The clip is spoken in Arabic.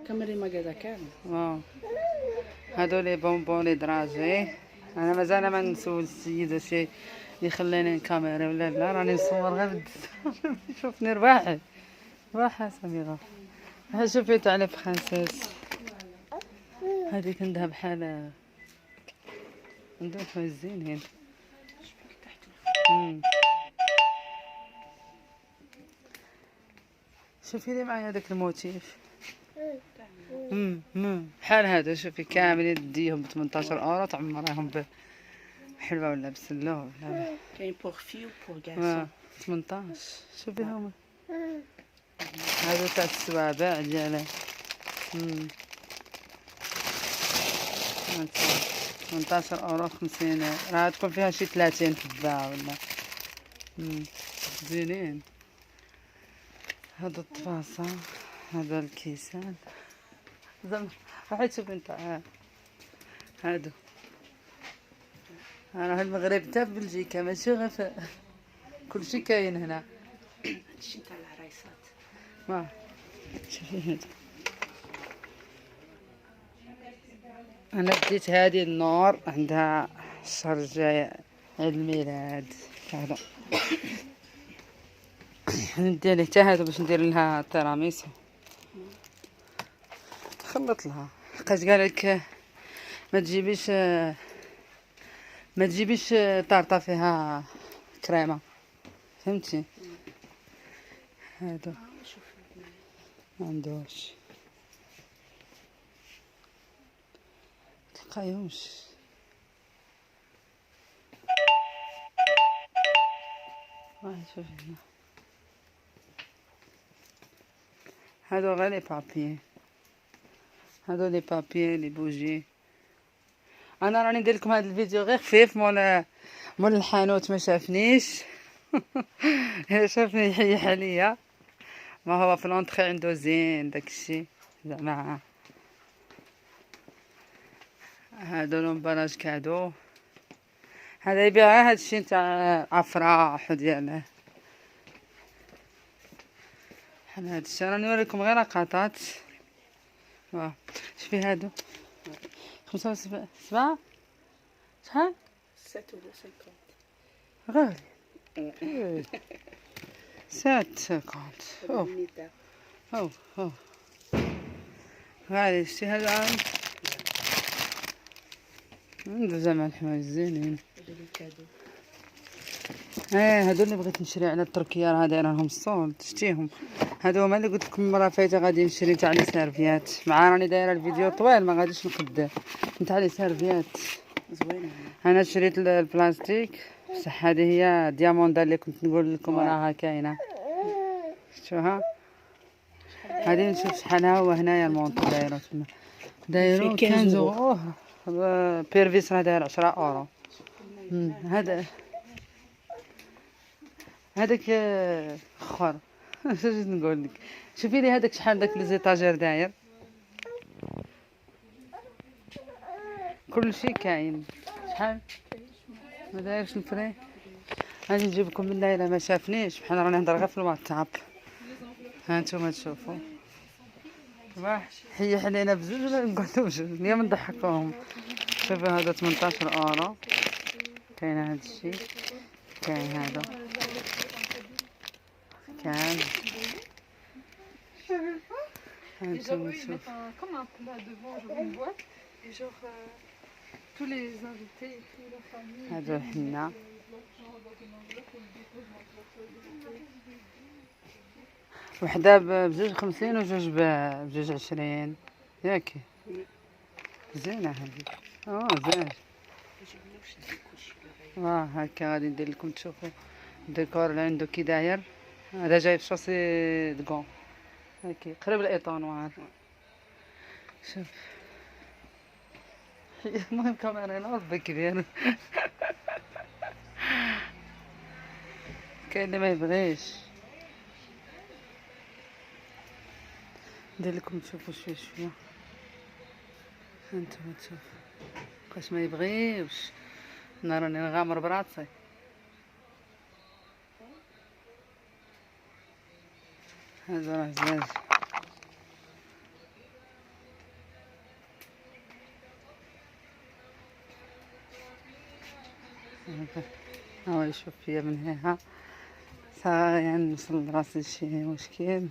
كملي المقادة كامل. هادو لي بونبون لي دراجي. انا مازال ما نسول السيد واش يخليني الكاميرا ولا لا، راني نصور غير شوفني رباحة سميرة. ها شوفي تاع لي فرانسيس هذيك عندها بحال عندها حوايج زينين. شوفي لي معايا هذاك الموتيف بحال هذا. شوفي كاملين ديهم ب 18 اورو تعمريهم بحلوه ولا بسلوه ولا كاين بوغ في وبوغ كارسون. 18. شوفي هما هادو تاع السوابع ديالها. 18 اورو 50. راه تكون فيها شي 30 حبه ولا. زينين هادو الطفاصة. هذا الكيسان زعما راح تشوف انت. هادو انا المغرب حتى في بلجيكا ماشي غير كلشي كاين هنا. هادشي تاع العرايسات. شوفي هذا. انا بديت هذه النور عندها الشهر الجاي عيد الميلاد. هذا ندير ليه حتى هذا باش ندير لها تيراميسو. خلط لها لقيت قالك ما تجيبيش طارطه فيها كريمه، فهمتي؟ هذا ما عندوش تلقايهمش. شوفي هنا هادو غير لي بابيي. هادو لي بابيي لي بوجي. انا راني ندير لكم هذا الفيديو غير خفيف مول الحانوت ما شافنيش. شافني يحيح عليا. ما هو في لونطخي عنده زين داكشي زعما. هادو لومبالاج كادو. هذا يبيع هادشي نتاع افراح ديال بحال هادشي. راني نوريكم غير لقطات. شوفي هادو 75 شحال 7 ولا 50 غالي. 750 أو غالي. شتي هذا عنده زعما الحوايج زينين. هادو اللي بغيت نشري على التركية راه دايرهم الصولد. شتيهم هادو هما اللي قلت لكم المره فايته غادي نشري تاع لي سيرفيات. مع راني دايره الفيديو طويل ما غاديش نقد نتاع لي سيرفيات زوينه. انا شريت البلاستيك بصح هذه هي دياموندا اللي كنت نقول لكم راها كاينه. شوها غادي نشوف شحالها. هو هنايا المونطو دايرو 15 اورو. بيرفيس راه داير 10 اورو. هذاك اخر. اش نقول لك. شوفي لي هذاك شحال داك لي زيتاجير داير. كلشي كاين. شحال ما دايرش الفري. غادي نجيب لكم من الا ما شافنيش بحال راني نهضر غير في الواتساب. ها نتوما تشوفوا حيح علينا بزوج ولا نقعدوا اليوم نضحكوهم. شوفوا هذا 18 اورو. كاين هذا الشيء كاين هذا كاين. هانتوما شوفوا هادو حنا وحده بجوج 50 وجوج بجوج 20 ياكي. زينه هذه. زين. هكا غادي ندير لكم تشوفوا الديكور اللي عنده كي داير. هذا جاي في شاصي دكون هكي قريب الايطونوار. شوف المهم كاميرا نوض كبير. كاين اللي ما يبغيش. ندير لكم تشوفوا شويه. هانتوما تشوفوا كاش ما يبغيوش. انا راني نغامر براسي. هذا راه زاج هو يشوف فيا من هنا يعني نوصل لراسي شي مشكل.